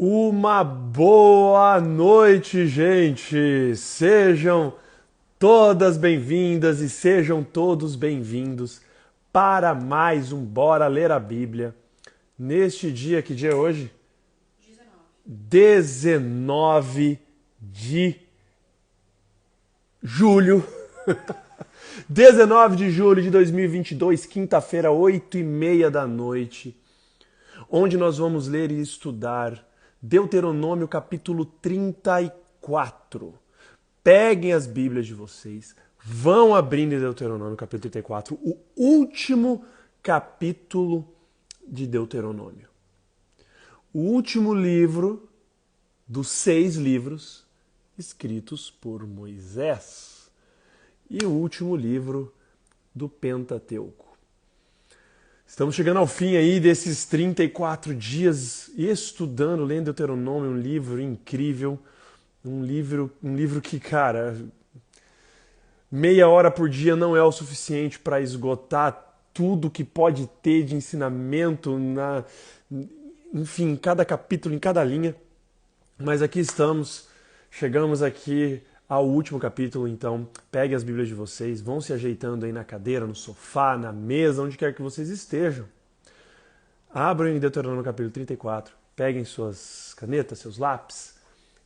Uma boa noite, gente! Sejam todas bem-vindas e sejam todos bem-vindos para mais um Bora Ler a Bíblia. Neste dia, que dia é hoje? 19 de julho. 19 de julho de 2022, quinta-feira, 8h30 da noite, onde nós vamos ler e estudar Deuteronômio capítulo 34. Peguem as Bíblias de vocês, vão abrindo em Deuteronômio capítulo 34, o último capítulo de Deuteronômio. O último livro dos 6 livros escritos por Moisés. E o último livro do Pentateuco. Estamos chegando ao fim aí desses 34 dias estudando, lendo Deuteronômio, um livro incrível, um livro que, cara, meia hora por dia não é o suficiente para esgotar tudo que pode ter de ensinamento, enfim, em cada capítulo, em cada linha. Mas aqui estamos, chegamos aqui ao último capítulo, então peguem as Bíblias de vocês, vão se ajeitando aí na cadeira, no sofá, na mesa, onde quer que vocês estejam. Abram em Deuteronômio capítulo 34, peguem suas canetas, seus lápis,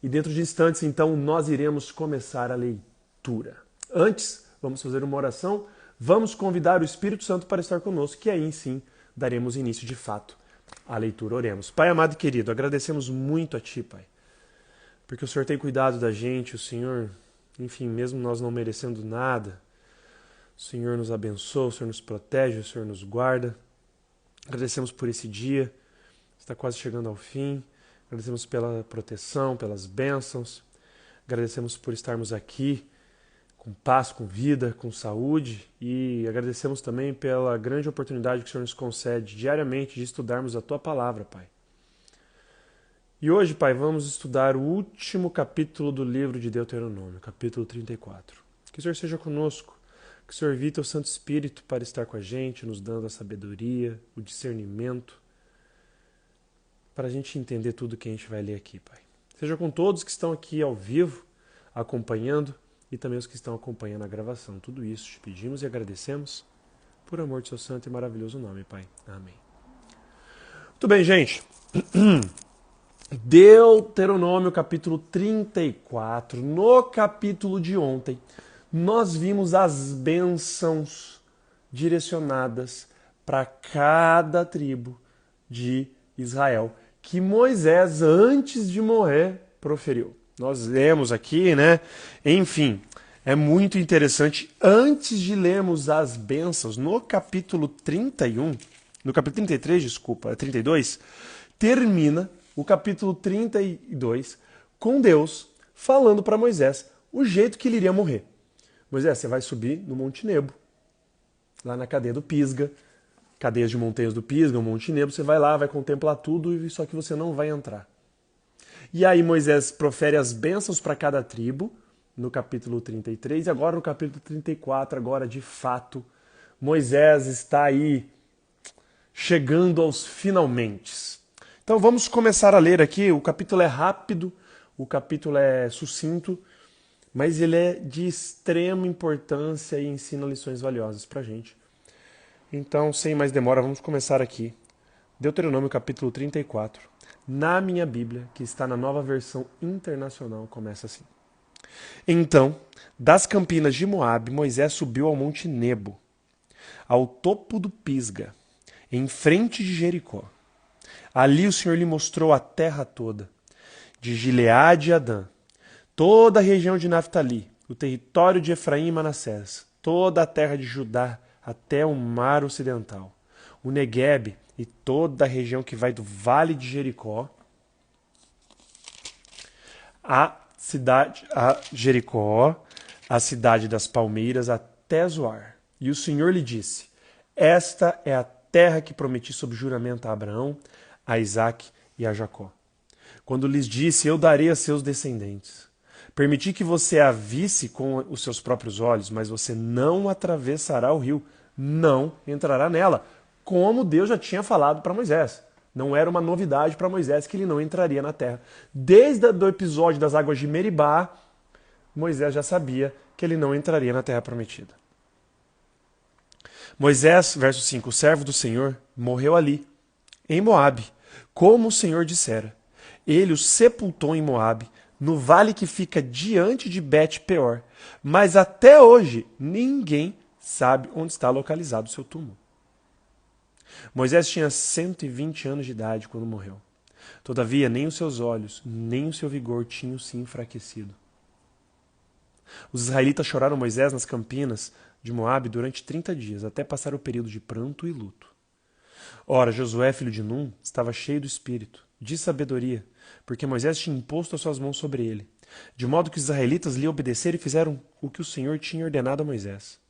e dentro de instantes, então, nós iremos começar a leitura. Antes, vamos fazer uma oração, vamos convidar o Espírito Santo para estar conosco, que aí sim daremos início de fato à leitura. Oremos. Pai amado e querido, agradecemos muito a Ti, Pai, porque o Senhor tem cuidado da gente, o Senhor, enfim, mesmo nós não merecendo nada, o Senhor nos abençoa, o Senhor nos protege, o Senhor nos guarda. Agradecemos por esse dia, está quase chegando ao fim, agradecemos pela proteção, pelas bênçãos, agradecemos por estarmos aqui com paz, com vida, com saúde e agradecemos também pela grande oportunidade que o Senhor nos concede diariamente de estudarmos a Tua Palavra, Pai. E hoje, Pai, vamos estudar o último capítulo do livro de Deuteronômio, capítulo 34. Que o Senhor seja conosco, que o Senhor evite o Santo Espírito para estar com a gente, nos dando a sabedoria, o discernimento, para a gente entender tudo que a gente vai ler aqui, Pai. Seja com todos que estão aqui ao vivo, acompanhando, e também os que estão acompanhando a gravação. Tudo isso te pedimos e agradecemos, por amor de seu santo e maravilhoso nome, Pai. Amém. Muito bem, gente. Deuteronômio capítulo 34, no capítulo de ontem, nós vimos as bênçãos direcionadas para cada tribo de Israel, que Moisés, antes de morrer, proferiu. Nós lemos aqui, né? Enfim, é muito interessante. Antes de lermos as bênçãos, no capítulo 31, no capítulo 33, desculpa, 32, termina o capítulo 32, com Deus falando para Moisés o jeito que ele iria morrer. Moisés, você vai subir no Monte Nebo, lá na cadeia do Pisga, cadeias de montanhas do Pisga, o Monte Nebo, você vai lá, vai contemplar tudo, só que você não vai entrar. E aí Moisés profere as bênçãos para cada tribo, no capítulo 33, e agora no capítulo 34, agora de fato, Moisés está aí chegando aos finalmente. Então vamos começar a ler aqui. O capítulo é rápido, o capítulo é sucinto, mas ele é de extrema importância e ensina lições valiosas para a gente. Então, sem mais demora, vamos começar aqui. Deuteronômio capítulo 34. Na minha Bíblia, que está na Nova Versão Internacional, começa assim. Então, das campinas de Moabe, Moisés subiu ao Monte Nebo, ao topo do Pisga, em frente de Jericó. Ali o Senhor lhe mostrou a terra toda, de Gileade e Adã, toda a região de Naftali, o território de Efraim e Manassés, toda a terra de Judá até o mar ocidental, o Neguebe e toda a região que vai do vale de Jericó, a cidade das palmeiras até Zoar. E o Senhor lhe disse: esta é a terra que prometi sob juramento a Abraão, a Isaque e a Jacó. Quando lhes disse, eu darei a seus descendentes. Permiti que você a visse com os seus próprios olhos, mas você não atravessará o rio, não entrará nela, como Deus já tinha falado para Moisés. Não era uma novidade para Moisés que ele não entraria na terra. Desde o episódio das águas de Meribá, Moisés já sabia que ele não entraria na terra prometida. Moisés, verso 5, o servo do Senhor, morreu ali, em Moabe, como o Senhor dissera. Ele o sepultou em Moabe, no vale que fica diante de Bet-peor. Mas até hoje, ninguém sabe onde está localizado o seu túmulo. Moisés tinha 120 anos de idade quando morreu. Todavia, nem os seus olhos, nem o seu vigor tinham se enfraquecido. Os israelitas choraram Moisés nas campinas de Moabe durante 30 dias, até passar o período de pranto e luto. Ora, Josué, filho de Num, estava cheio do espírito, de sabedoria, porque Moisés tinha imposto as suas mãos sobre ele, de modo que os israelitas lhe obedeceram e fizeram o que o Senhor tinha ordenado a Moisés.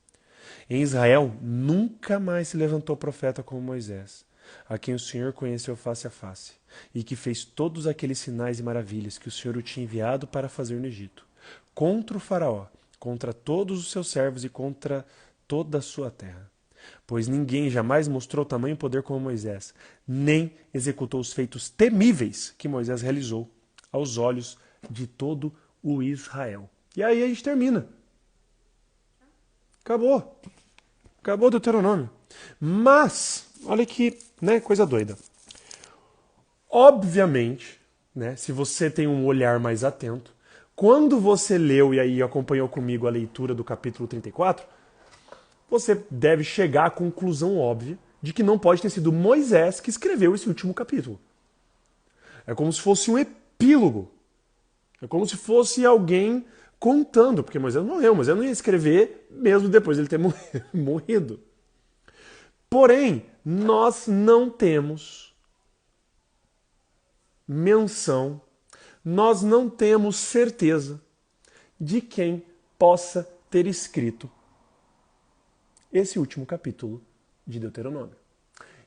Em Israel nunca mais se levantou profeta como Moisés, a quem o Senhor conheceu face a face, e que fez todos aqueles sinais e maravilhas que o Senhor o tinha enviado para fazer no Egito, contra o faraó, contra todos os seus servos e contra toda a sua terra. Pois ninguém jamais mostrou tamanho poder como Moisés, nem executou os feitos temíveis que Moisés realizou aos olhos de todo o Israel. E aí a gente termina. Acabou. Acabou o Deuteronômio. Mas, olha que coisa doida. Obviamente, se você tem um olhar mais atento, quando você leu e aí acompanhou comigo a leitura do capítulo 34, você deve chegar à conclusão óbvia de que não pode ter sido Moisés que escreveu esse último capítulo. É como se fosse um epílogo. É como se fosse alguém contando, porque Moisés morreu. Moisés não ia escrever mesmo depois de ele ter morrido. Porém, nós não temos menção, nós não temos certeza de quem possa ter escrito esse último capítulo de Deuteronômio.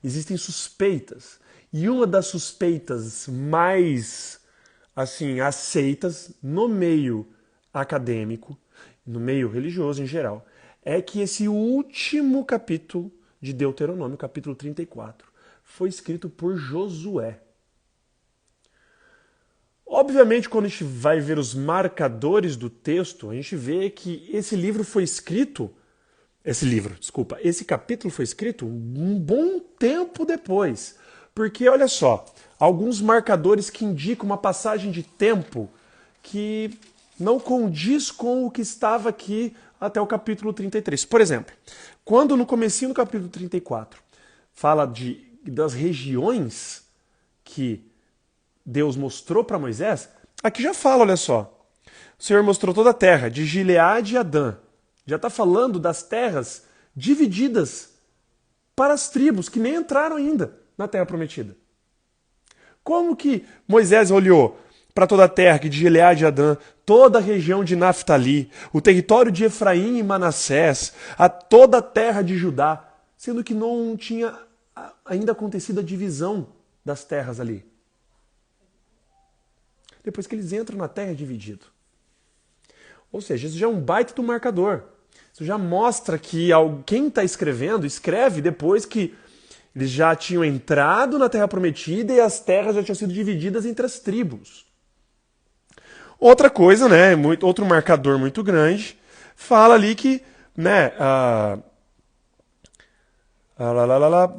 Existem suspeitas, e uma das suspeitas mais aceitas no meio acadêmico, no meio religioso em geral, é que esse último capítulo de Deuteronômio, capítulo 34, foi escrito por Josué. Obviamente, quando a gente vai ver os marcadores do texto, a gente vê que esse capítulo foi escrito um bom tempo depois. Porque, olha só, alguns marcadores que indicam uma passagem de tempo que não condiz com o que estava aqui até o capítulo 33. Por exemplo, quando no comecinho do capítulo 34 fala das regiões que Deus mostrou para Moisés, aqui já fala, olha só. O Senhor mostrou toda a terra, de Gileade e Adã. Já está falando das terras divididas para as tribos que nem entraram ainda na terra prometida. Como que Moisés olhou para toda a terra, que de Gileade e Adã, toda a região de Naftali, o território de Efraim e Manassés, toda a terra de Judá, sendo que não tinha ainda acontecido a divisão das terras ali? Depois que eles entram na terra é dividido. Ou seja, isso já é um baita do marcador. Isso já mostra que quem está escrevendo, escreve depois que eles já tinham entrado na terra prometida e as terras já tinham sido divididas entre as tribos. Outra coisa, outro marcador muito grande, fala ali que,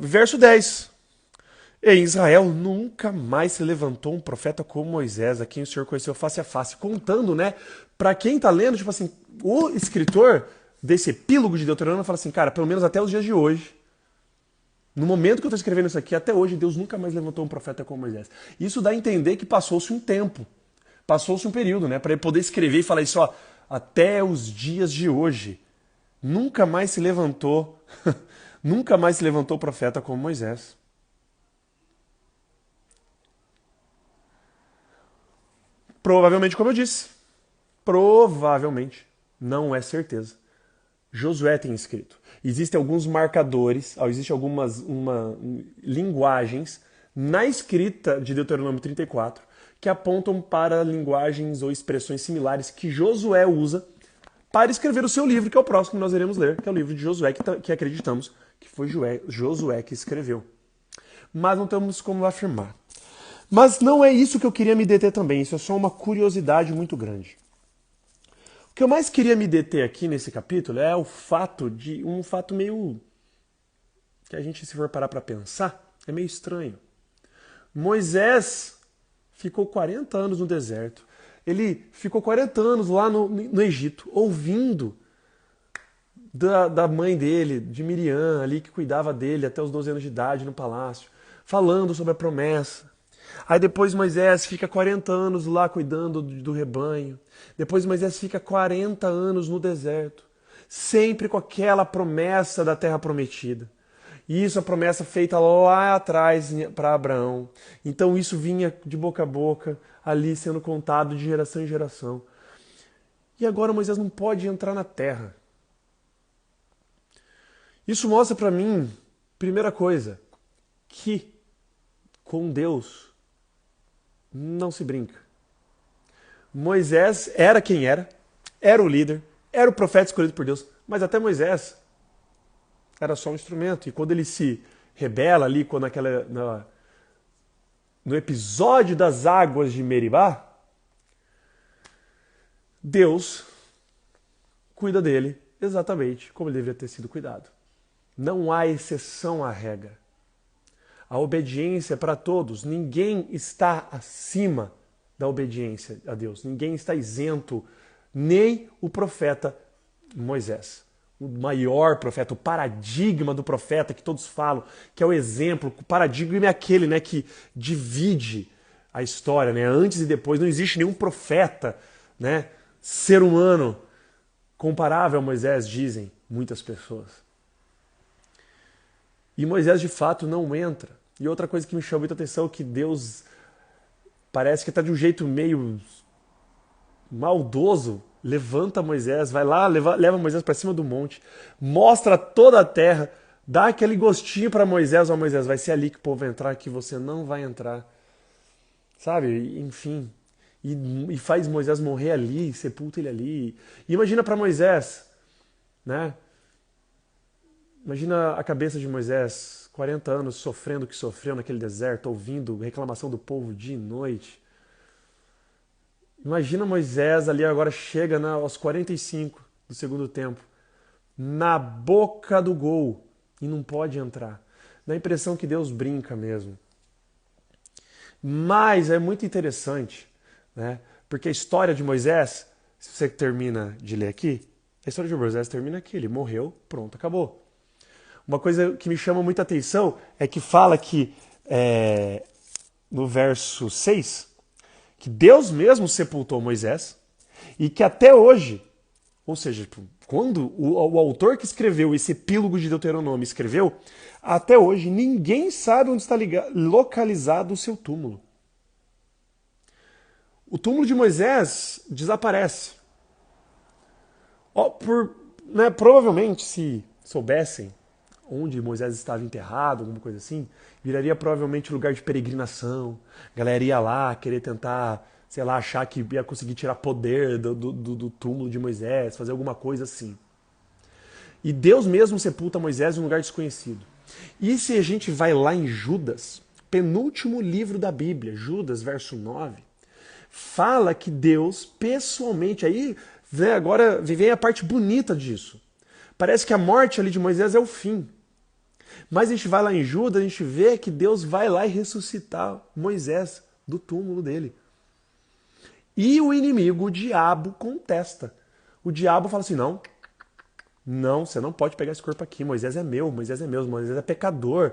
verso 10. Em Israel nunca mais se levantou um profeta como Moisés, a quem o Senhor conheceu face a face, contando, para quem está lendo, tipo assim, o escritor desse epílogo de Deuteronômio fala assim, cara, pelo menos até os dias de hoje, no momento que eu estou escrevendo isso aqui, até hoje, Deus nunca mais levantou um profeta como Moisés. Isso dá a entender que passou-se um tempo, passou-se um período, para ele poder escrever e falar isso, até os dias de hoje, nunca mais se levantou, nunca mais se levantou profeta como Moisés. Provavelmente, como eu disse, não é certeza, Josué tem escrito. Existem alguns marcadores, existem algumas linguagens na escrita de Deuteronômio 34 que apontam para linguagens ou expressões similares que Josué usa para escrever o seu livro, que é o próximo que nós iremos ler, que é o livro de Josué, que acreditamos que foi Josué que escreveu. mas não temos como afirmar. Mas não é isso que eu queria me deter também, isso é só uma curiosidade muito grande. O que eu mais queria me deter aqui nesse capítulo é um fato meio que a gente, se for parar para pensar, é meio estranho. Moisés ficou 40 anos no deserto. Ele ficou 40 anos lá no Egito, ouvindo da mãe dele, de Miriam, ali que cuidava dele até os 12 anos de idade no palácio, falando sobre a promessa. Aí depois Moisés fica 40 anos lá cuidando do rebanho. Depois Moisés fica 40 anos no deserto, sempre com aquela promessa da terra prometida. E isso é a promessa feita lá atrás para Abraão. Então isso vinha de boca a boca, ali sendo contado de geração em geração. E agora Moisés não pode entrar na terra. Isso mostra para mim, primeira coisa, que com Deus não se brinca. Moisés era quem era o líder, era o profeta escolhido por Deus, mas até Moisés era só um instrumento. E quando ele se rebela ali, no episódio das águas de Meribá, Deus cuida dele exatamente como ele deveria ter sido cuidado. Não há exceção à regra. A obediência é para todos. Ninguém está acima da obediência a Deus. Ninguém está isento, nem o profeta Moisés. O maior profeta, o paradigma do profeta que todos falam, que é o exemplo. O paradigma é aquele, né, que divide a história, né, antes e depois. Não existe nenhum profeta, né, ser humano comparável a Moisés, dizem muitas pessoas. E Moisés, de fato, não entra. E outra coisa que me chamou muita atenção é que Deus parece que está de um jeito meio maldoso. Levanta Moisés, vai lá, leva Moisés para cima do monte, mostra toda a terra, dá aquele gostinho para Moisés. Ó, Moisés, vai ser ali que o povo vai entrar, que você não vai entrar. Sabe? Enfim. E faz Moisés morrer ali, sepulta ele ali. E imagina para Moisés, né? Imagina a cabeça de Moisés, 40 anos sofrendo o que sofreu naquele deserto, ouvindo reclamação do povo dia e noite. Imagina Moisés ali agora chega aos 45 do segundo tempo, na boca do gol, e não pode entrar. Dá a impressão que Deus brinca mesmo. Mas é muito interessante, né? Porque a história de Moisés, se você termina de ler aqui, a história de Moisés termina aqui, ele morreu, pronto, acabou. Uma coisa que me chama muita atenção é que fala que, no verso 6, que Deus mesmo sepultou Moisés e que até hoje, ou seja, quando o autor que escreveu esse epílogo de Deuteronômio escreveu, até hoje ninguém sabe onde está localizado o seu túmulo. O túmulo de Moisés desaparece. Provavelmente, se soubessem onde Moisés estava enterrado, alguma coisa assim, viraria provavelmente lugar de peregrinação. A galera ia lá querer tentar, sei lá, achar que ia conseguir tirar poder do túmulo de Moisés, fazer alguma coisa assim. E Deus mesmo sepulta Moisés em um lugar desconhecido. E se a gente vai lá em Judas, penúltimo livro da Bíblia, Judas, verso 9, fala que Deus pessoalmente, aí agora vem a parte bonita disso. Parece que a morte ali de Moisés é o fim. Mas a gente vai lá em Judas, a gente vê que Deus vai lá e ressuscitar Moisés do túmulo dele. E o inimigo, o diabo, contesta. O diabo fala assim, não, você não pode pegar esse corpo aqui, Moisés é meu, Moisés é pecador.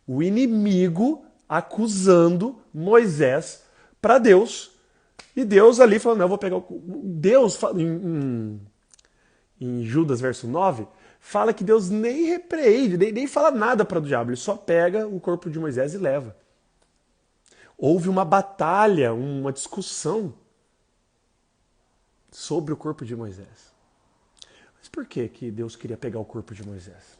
O inimigo acusando Moisés para Deus. E Deus ali falando, não, eu vou pegar Deus, em Judas, verso 9, fala que Deus nem repreende, nem fala nada para o diabo, ele só pega o corpo de Moisés e leva. Houve uma batalha, uma discussão sobre o corpo de Moisés. Mas por que Deus queria pegar o corpo de Moisés?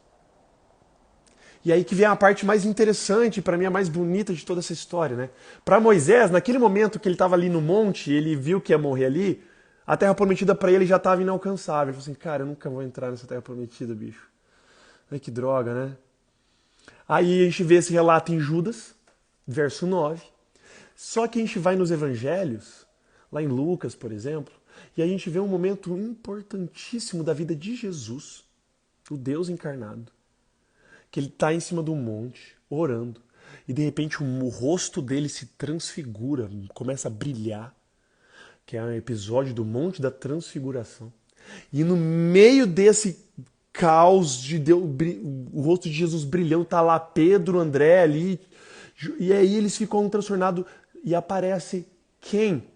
E aí que vem a parte mais interessante, para mim a mais bonita de toda essa história, né? Para Moisés, naquele momento que ele estava ali no monte, ele viu que ia morrer ali, a terra prometida para ele já estava inalcançável. Ele falou assim, cara, eu nunca vou entrar nessa terra prometida, bicho. Ai, que droga, né? Aí a gente vê esse relato em Judas, verso 9. Só que a gente vai nos evangelhos, lá em Lucas, por exemplo, e a gente vê um momento importantíssimo da vida de Jesus, o Deus encarnado, que ele está em cima do monte, orando, e de repente o rosto dele se transfigura, começa a brilhar, que é um episódio do Monte da Transfiguração. E no meio desse caos de Deus, o rosto de Jesus brilhando, tá lá Pedro, André ali, e aí eles ficam transtornados e aparece quem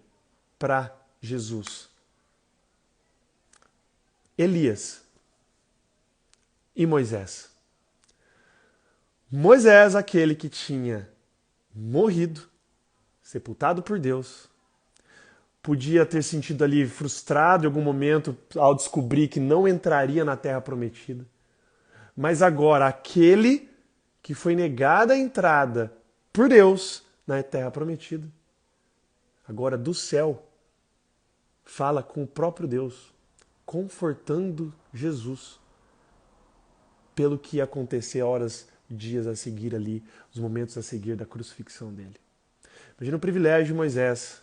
para Jesus? Elias e Moisés. Moisés, aquele que tinha morrido, sepultado por Deus, podia ter sentido ali frustrado em algum momento ao descobrir que não entraria na Terra Prometida. Mas agora, aquele que foi negado a entrada por Deus na Terra Prometida, agora do céu, fala com o próprio Deus, confortando Jesus pelo que ia acontecer horas, dias a seguir ali, os momentos a seguir da crucifixão dele. Imagina o privilégio de Moisés.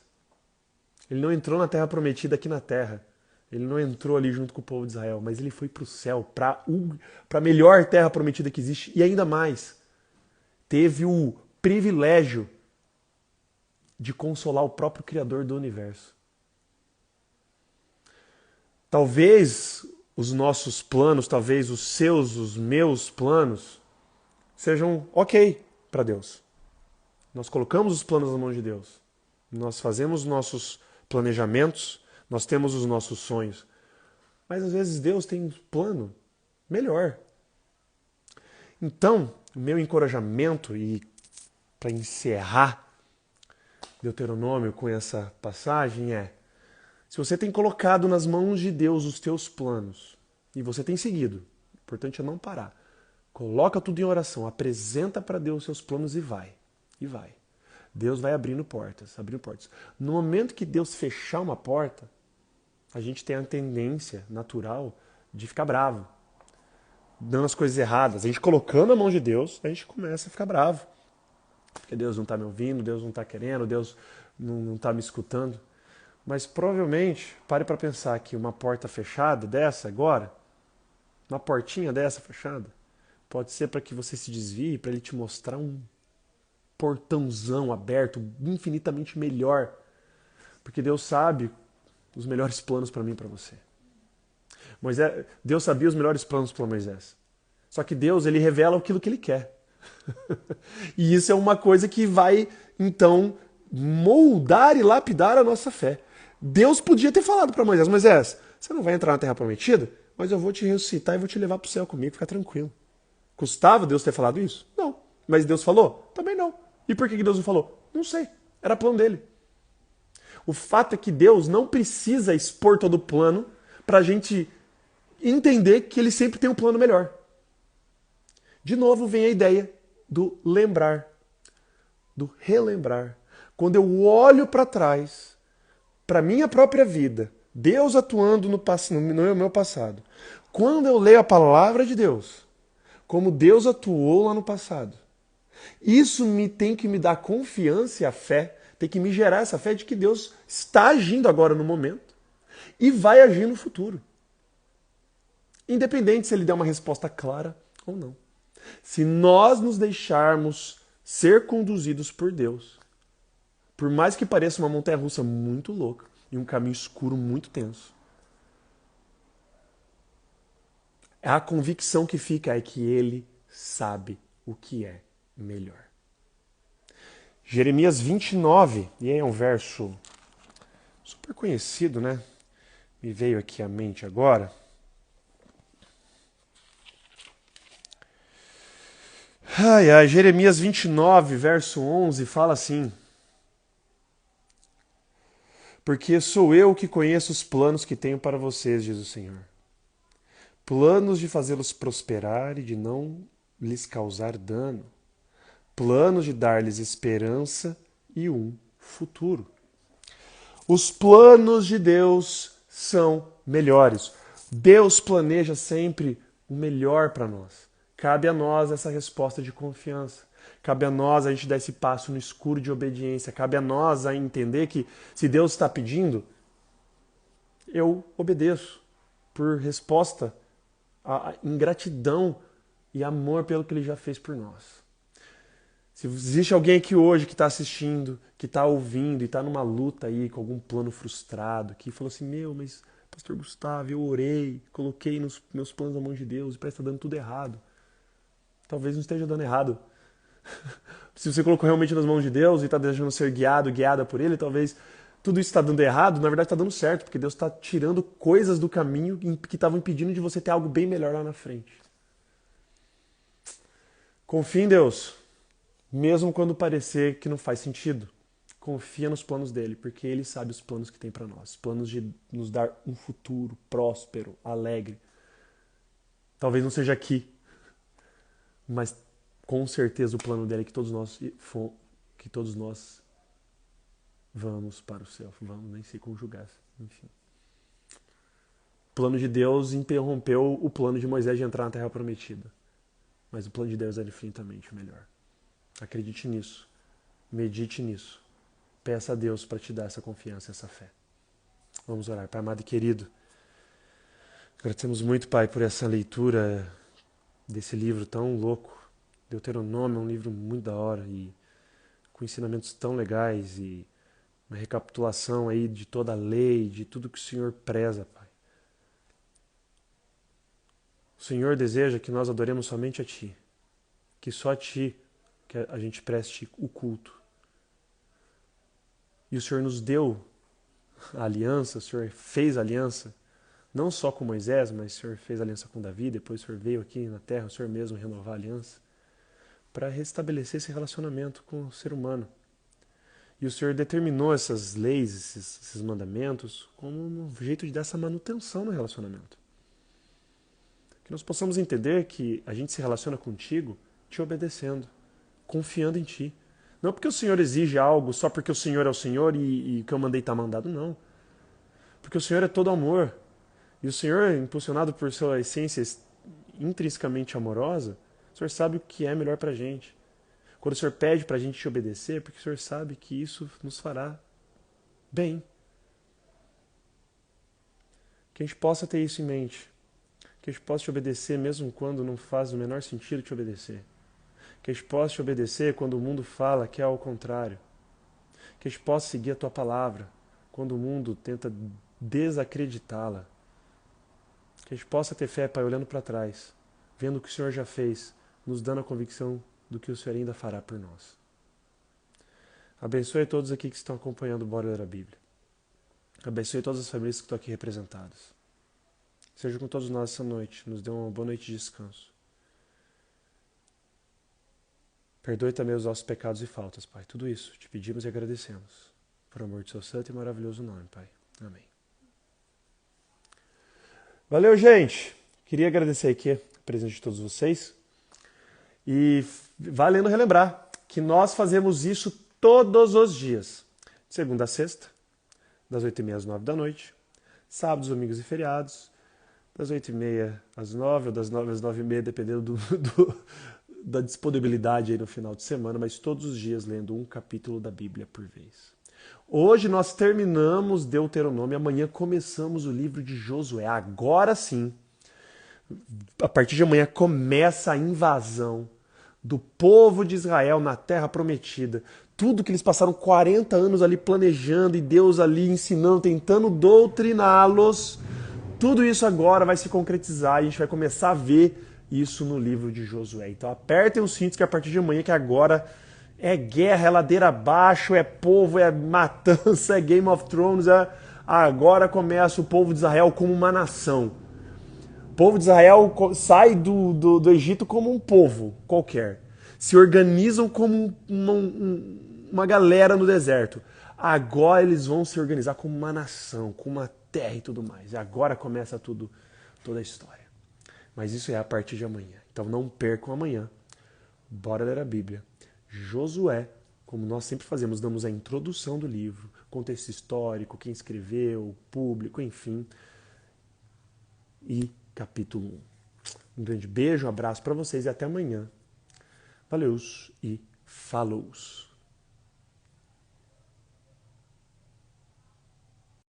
Ele não entrou na Terra Prometida aqui na Terra. Ele não entrou ali junto com o povo de Israel, mas ele foi para o céu, para a melhor Terra Prometida que existe. E ainda mais, teve o privilégio de consolar o próprio Criador do universo. Talvez os nossos planos, talvez os seus, os meus planos, sejam ok para Deus. Nós colocamos os planos na mão de Deus. Nós fazemos nossos planejamentos, nós temos os nossos sonhos. Mas às vezes Deus tem um plano melhor. Então, o meu encorajamento, e para encerrar Deuteronômio com essa passagem é: se você tem colocado nas mãos de Deus os teus planos, e você tem seguido, o importante é não parar. Coloca tudo em oração, apresenta para Deus os seus planos e vai. E vai. Deus vai abrindo portas, abrindo portas. No momento que Deus fechar uma porta, a gente tem a tendência natural de ficar bravo, dando as coisas erradas. A gente colocando a mão de Deus, a gente começa a ficar bravo. Porque Deus não está me ouvindo, Deus não está querendo, Deus não está me escutando. Mas provavelmente, pare para pensar que uma porta fechada dessa agora, uma portinha dessa fechada, pode ser para que você se desvie, para ele te mostrar um portãozão aberto, infinitamente melhor. Porque Deus sabe os melhores planos para mim e para você. Deus sabia os melhores planos para Moisés. Só que Deus, ele revela aquilo que ele quer. E isso é uma coisa que vai, então, moldar e lapidar a nossa fé. Deus podia ter falado para Moisés: Moisés, você não vai entrar na Terra Prometida, mas eu vou te ressuscitar e vou te levar para o céu comigo, fica tranquilo. Custava Deus ter falado isso? Não. Mas Deus falou? Também não. E por que Deus não falou? Não sei. Era plano dele. O fato é que Deus não precisa expor todo o plano para a gente entender que ele sempre tem um plano melhor. De novo vem a ideia do lembrar, do relembrar. Quando eu olho para trás, para minha própria vida, Deus atuando no meu passado. Quando eu leio a palavra de Deus, como Deus atuou lá no passado, isso tem que me dar confiança e a fé, tem que me gerar essa fé de que Deus está agindo agora no momento e vai agir no futuro. Independente se ele der uma resposta clara ou não. Se nós nos deixarmos ser conduzidos por Deus, por mais que pareça uma montanha-russa muito louca e um caminho escuro muito tenso, a convicção que fica é que ele sabe o que é melhor. Jeremias 29, e é um verso super conhecido, né? Me veio aqui à mente agora. Jeremias 29, verso 11, fala assim: porque sou eu que conheço os planos que tenho para vocês, diz o Senhor. Planos de fazê-los prosperar e de não lhes causar dano. Planos de dar-lhes esperança e um futuro. Os planos de Deus são melhores. Deus planeja sempre o melhor para nós. Cabe a nós essa resposta de confiança. Cabe a nós a gente dar esse passo no escuro de obediência. Cabe a nós a entender que se Deus está pedindo, eu obedeço por resposta em gratidão e amor pelo que Ele já fez por nós. Se existe alguém aqui hoje que está assistindo, que está ouvindo e está numa luta aí com algum plano frustrado, que falou assim, mas Pastor Gustavo, eu orei, coloquei nos meus planos na mão de Deus e parece que está dando tudo errado. Talvez não esteja dando errado. Se você colocou realmente nas mãos de Deus e está deixando ser guiado, guiada por Ele, talvez tudo isso está dando errado, na verdade está dando certo, porque Deus está tirando coisas do caminho que estavam impedindo de você ter algo bem melhor lá na frente. Confie em Deus, mesmo quando parecer que não faz sentido. Confia nos planos dele, porque ele sabe os planos que tem para nós. Planos de nos dar um futuro próspero, alegre. Talvez não seja aqui, mas com certeza o plano dele é que todos nós vamos para o céu. Vamos, nem sei conjugar, enfim. O plano de Deus interrompeu o plano de Moisés de entrar na Terra Prometida. Mas o plano de Deus era infinitamente o melhor. Acredite nisso. Medite nisso. Peça a Deus para te dar essa confiança, essa fé. Vamos orar. Pai amado e querido, agradecemos muito, Pai, por essa leitura desse livro tão louco. Deuteronômio é um livro muito da hora e com ensinamentos tão legais e uma recapitulação aí de toda a lei, de tudo que o Senhor preza, Pai. O Senhor deseja que nós adoremos somente a Ti, que só a Ti que a gente preste o culto. E o Senhor nos deu a aliança, o Senhor fez a aliança, não só com Moisés, mas o Senhor fez a aliança com Davi, depois o Senhor veio aqui na terra, o Senhor mesmo renovar a aliança, para restabelecer esse relacionamento com o ser humano. E o Senhor determinou essas leis, esses mandamentos, como um jeito de dar essa manutenção no relacionamento. Que nós possamos entender que a gente se relaciona contigo te obedecendo, confiando em Ti. Não porque o Senhor exige algo só porque o Senhor é o Senhor e o que eu mandei está mandado, não. Porque o Senhor é todo amor. E o Senhor, impulsionado por sua essência intrinsecamente amorosa, o Senhor sabe o que é melhor para a gente. Quando o Senhor pede para a gente te obedecer, porque o Senhor sabe que isso nos fará bem. Que a gente possa ter isso em mente. Que a gente possa te obedecer mesmo quando não faz o menor sentido te obedecer. Que a gente possa te obedecer quando o mundo fala que é ao contrário. Que a gente possa seguir a Tua palavra quando o mundo tenta desacreditá-la. Que a gente possa ter fé, Pai, olhando para trás, vendo o que o Senhor já fez, nos dando a convicção do que o Senhor ainda fará por nós. Abençoe todos aqui que estão acompanhando o Bora Ler a Bíblia. Abençoe todas as famílias que estão aqui representadas. Seja com todos nós essa noite. Nos dê uma boa noite de descanso. Perdoe também os nossos pecados e faltas, Pai. Tudo isso te pedimos e agradecemos. Por amor de seu santo e maravilhoso nome, Pai. Amém. Valeu, gente! Queria agradecer aqui a presença de todos vocês. E valendo relembrar que nós fazemos isso todos os dias. De segunda a sexta, das 8h30 às 9 da noite. Sábados, domingos e feriados, das 8h30 às 9 ou das 9 às 9h30, dependendo da disponibilidade aí no final de semana, mas todos os dias lendo um capítulo da Bíblia por vez. Hoje nós terminamos Deuteronômio, amanhã começamos o livro de Josué. Agora sim, a partir de amanhã começa a invasão do povo de Israel na Terra Prometida. Tudo que eles passaram 40 anos ali planejando e Deus ali ensinando, tentando doutriná-los, tudo isso agora vai se concretizar e a gente vai começar a ver isso no livro de Josué. Então apertem os cintos que a partir de amanhã, que agora é guerra, é ladeira abaixo, é povo, é matança, é Game of Thrones. Agora começa o povo de Israel como uma nação. O povo de Israel sai do Egito como um povo qualquer. Se organizam como uma galera no deserto. Agora eles vão se organizar como uma nação, com uma terra e tudo mais. E agora começa toda a história. Mas isso é a partir de amanhã. Então não percam amanhã. Bora ler a Bíblia. Josué, como nós sempre fazemos, damos a introdução do livro, contexto histórico, quem escreveu, público, enfim. E capítulo 1. Um grande beijo, um abraço para vocês e até amanhã. Valeus e falous!